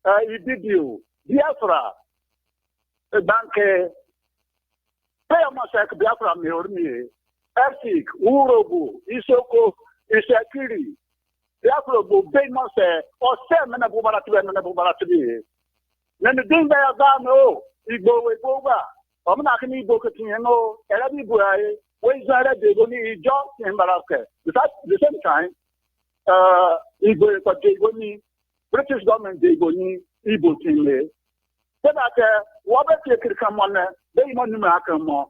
Ibidio. Biafra, Banke. Payamosek Biafra Meormi, Esik, Urobu, Isoko, Isekiri, Biafra Baymose, or Sam and Bubaratu. Then the thing they have done, oh, Igbo Eboba, Omanakini Bokatino, Erabi Buai, Wazara de Goni, John and Baraka. At the same time, Igbo Goni, British government de Goni, Igbo Tinle. So that what they could come on, they want to make more.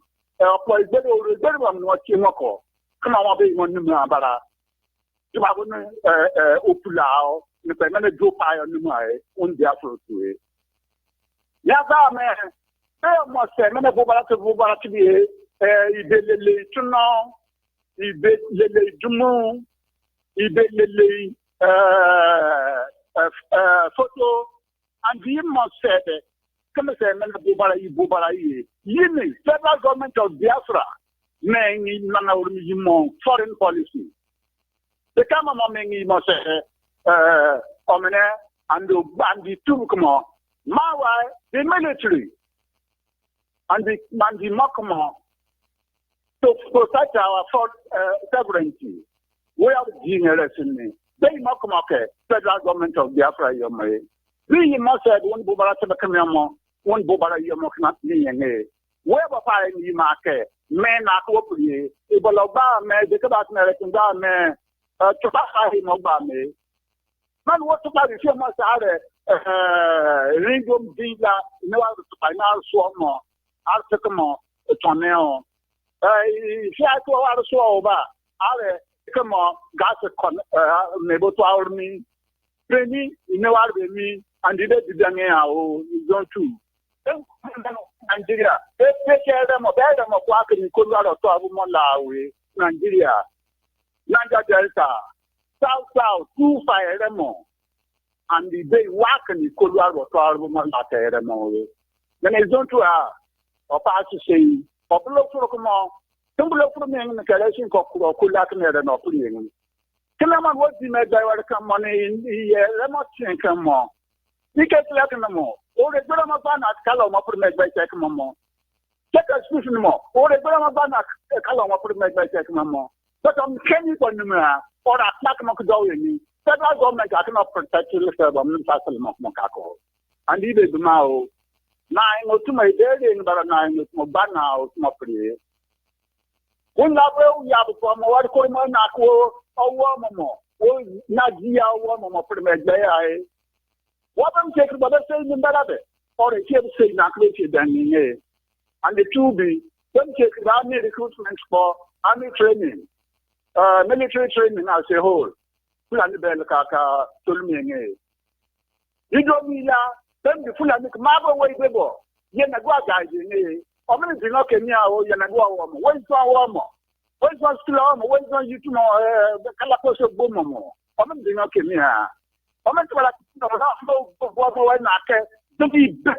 Please, they will very well know what you know. Come on, they want to know about to have Upulao, the permanent Joe Pie on the Mai, on the Afro to it. Yes, man. They must say, many Bobara to be a Tuno, Ibe Jumu, Ibe photo, and he must say that. Yini, federal government of Biafra, mengi nana foreign policy. The Kama mengi must omene and the two come on. Mawa, the military and the Makama to protect our sovereignty. We are generous in me. They Makamake, federal government of Biafra, Yomay. We must have one Bubara Tabakamo. One Bobara Yamokna, where Papa in the market, men are hopefully, Iboloba, the Kabat American man, Tobacco Mobame. Man, what to buy if you must have Ringum Villa, no other to buy now, Swammo, Artacamo, Tonel. If you had to our Swaba, Ale, come on, got a neighbor to our me, Penny, you know what I mean, and did it Daniel, you don't too. Nigeria, they take care of them, obey them, of walking in Colorado to Malawi, Nigeria, Niger Delta, South, 2 fire them all. And the day walking in Colorado to Malawi. Then it's don't to her, or pass to say, or blow for come on, Tumbulo from me in the collection of Kulakan and Opinion. Kilaman was the made by welcome money in the remote come on. You get Lakanamo, or the Burma Banak, Kalama put made by Tekmamo. Check a speaking more, or the Burma Banak, Kalama put made by Tekmamo. But I'm Kenny Bonumera, or a Nakamakodoini, federal government I cannot protect you from Mokako. And even the Mao. 9 or 2 my daily in Baranine with Mobana or Smopri. When I will yab from what coin Nako or Wamamo, or Nagia Wamamo for the Medbay. What I'm taking about the same in Barabe, or a kid say Naklichi than me. And the 2B, don't take army recruitment for army training, military training as a whole. Plan the Belkaka, Tulming. You don't mean then the full and marble way bebo. Yenagua guys in a minute in Kenya or Yanagua woman. Where's one woman? Where's one still on? Where's one you to know the Calapos of Bomomo? I'm in Kenya. I'm in to be back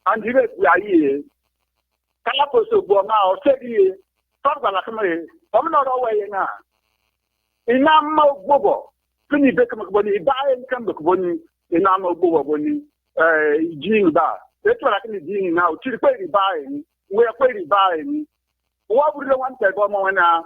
and here we are here. Calapos of Boma or Teddy. I'm not away now. In Namo Bobo, Penny Beckham Bonnie, buy and come back Bonnie, in Namo Bobo Bonnie, Jean Bar. That's what I can do now. To the pretty buying, we are pretty buying. What would you want to go on now?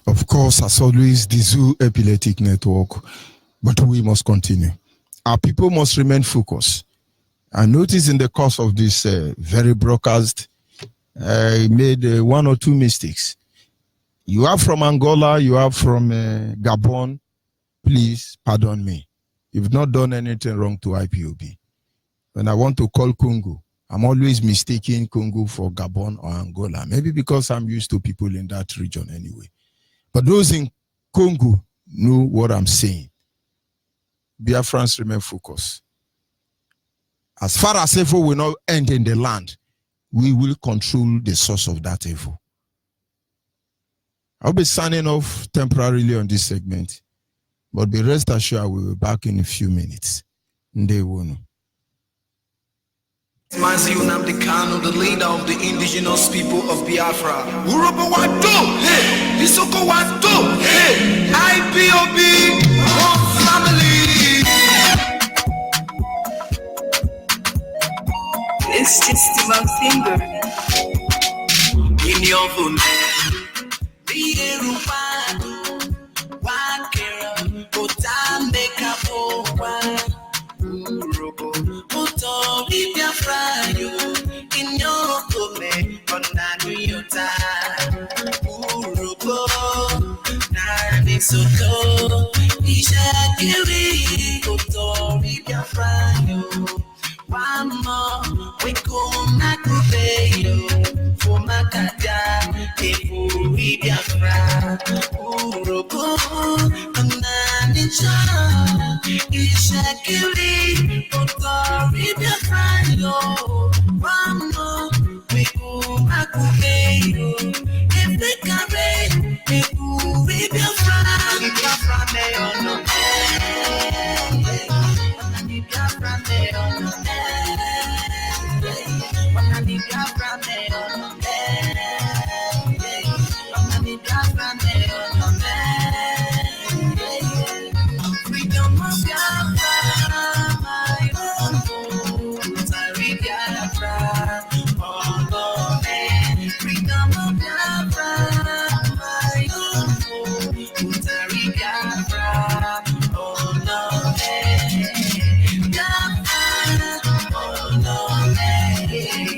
Of course, as always, the Zoo Epileptic Network, but we must continue. Our people must remain focused. I noticed in the course of this very broadcast, I made 1 or 2 mistakes. You are from Angola, you are from Gabon. Please pardon me. You've not done anything wrong to IPOB. When I want to call Congo, I'm always mistaking Congo for Gabon or Angola. Maybe because I'm used to people in that region anyway. But those in Congo know what I'm saying. Biafrans remain focused. As far as evil will not end in the land, we will control the source of that evil. I'll be signing off temporarily on this segment, but be rest assured I will be back in a few minutes. Ndewono. Manzi Unamdekano, the leader of the indigenous people of Biafra. Urobo Wado, hey, Isoko Wado, hey, IPOB, one family. It's just my finger. In your phone. Soto, Isha,